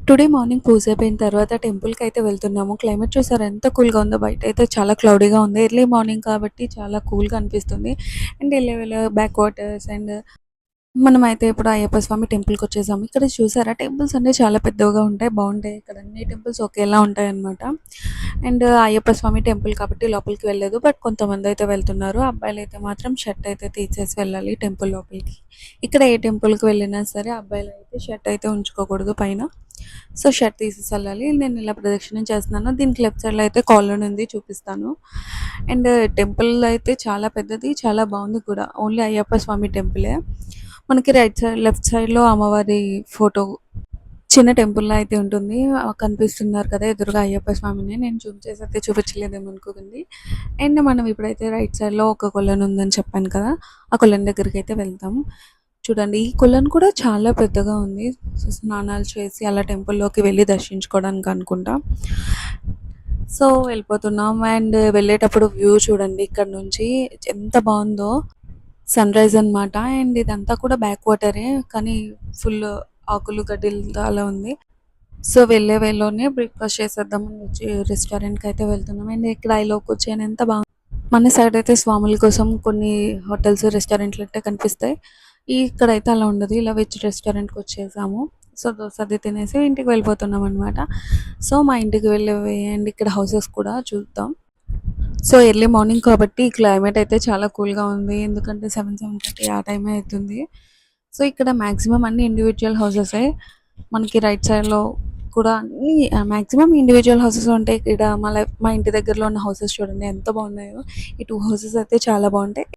Today morning పూజ అయిపోయిన తర్వాత టెంపుల్‌కైతే వెళ్తున్నాము. క్లైమేట్ చూసారా ఎంత కూల్‌గా ఉందో. బయటైతే చాలా క్లౌడీగా ఉంది. ఎర్లీ మార్నింగ్ కాబట్టి చాలా కూల్‌గా అనిపిస్తుంది. అండ్ బ్యాక్ వాటర్స్ అండ్ మనమైతే ఇప్పుడు అయ్యప్ప స్వామి టెంపుల్‌కొచ్చేసాము. ఇక్కడ చూసారా టెంపుల్స్ అన్నీ చాలా పెద్దవిగా ఉంటాయి. బావుంటాయి. ఇక్కడ అన్ని టెంపుల్స్ ఒకేలా ఉంటాయన్నమాట. అండ్ అయ్యప్ప స్వామి టెంపుల్ కాబట్టి లోపలికి వెళ్ళలేదు. బట్ కొంతమందయితే వెళ్తున్నారు. అబ్బాయిలైతే మాత్రం షర్ట్ అయితే తీసేసి వెళ్ళాలి టెంపుల్ లోపలికి. ఇక్కడ ఏ టెంపుల్‌కి వెళ్ళినా సరే అబ్బాయిలైతే షర్ట్ అయితే ఉంచుకోకూడదు పైన. సో, షర్ట్ తీసేసి వెళ్ళాలి. నేను ఇలా ప్రదక్షిణం చేస్తున్నాను. దీనికి లెఫ్ట్ సైడ్‌లో అయితే కాలనీ ఉంది చూపిస్తాను. అండ్ టెంపుల్ అయితే చాలా పెద్దది. చాలా బావుంది కూడా. ఓన్లీ అయ్యప్ప స్వామి టెంపులే. మనకి లెఫ్ట్ సైడ్‌లో అమ్మవారి ఫోటో చిన్న టెంపుల్‌లా అయితే ఉంటుంది. కనిపిస్తున్నారు కదా! ఎదురుగా అయ్యప్ప స్వామిని. నేను జూమ్ చేసి అయితే చూపించలేదేమో అనుకోకండి. అండ్ మనం ఇప్పుడైతే రైట్ సైడ్‌లో ఒక కొలను ఉందని చెప్పాను కదా! ఆ కొలను దగ్గరికైతే వెళ్తాం. చూడండి ఈ కొలను కూడా చాలా పెద్దగా ఉంది. సో, స్నానాలు చేసి అలా టెంపుల్‌లోకి వెళ్లి దర్శించుకోవడానికి అనుకుంటా. సో, వెళ్ళిపోతున్నాం. అండ్ వెళ్ళేటప్పుడు వ్యూ చూడండి ఇక్కడ నుంచి ఎంత బావుందో. సన్‌రైజ్ అనమాట. అండ్ ఇదంతా కూడా బ్యాక్ వాటరే. కానీ ఫుల్ ఆకులు, గడ్డిలతో అలా ఉంది. సో, వెళ్ళే వేలోనే బ్రేక్‌ఫాస్ట్ చేసేద్దామని వచ్చి రెస్టారెంట్‌కయితే వెళ్తున్నాం. అండ్ ఇక్కడ ఐ లవ్ కొచ్చి అని ఎంత బా మన సైడ్ అయితే స్వాముల కోసం కొన్ని హోటల్స్, రెస్టారెంట్లు అంటే కనిపిస్తాయి. ఇక్కడైతే అలా ఉండదు. ఇలా వెజ్ రెస్టారెంట్‌కొచ్చేసాము. సో, దోస అది తినేసి ఇంటికి వెళ్ళిపోతున్నామనమాట. సో, మా ఇంటికి వెళ్ళే వే అండ్ ఇక్కడ హౌసెస్ కూడా చూద్దాం. సో, ఎర్లీ మార్నింగ్ కాబట్టి క్లైమేట్ అయితే చాలా కూల్‌గా ఉంది. ఎందుకంటే 7:30 ఆ టైమే అయితుంది. సో, ఇక్కడ మాక్సిమం అన్ని ఇండివిడ్యువల్ హౌసెసే. మనకి రైట్ సైడ్‌లో కూడా అన్నీ మాక్సిమం ఇండివిడ్యువల్ హౌసెస్ ఉంటాయి. ఇక్కడ మా ఇంటి దగ్గరలో ఉన్న హౌసెస్ చూడండి ఎంత బాగున్నాయో. ఈ 2 హౌసెస్ అయితే చాలా బాగుంటాయి.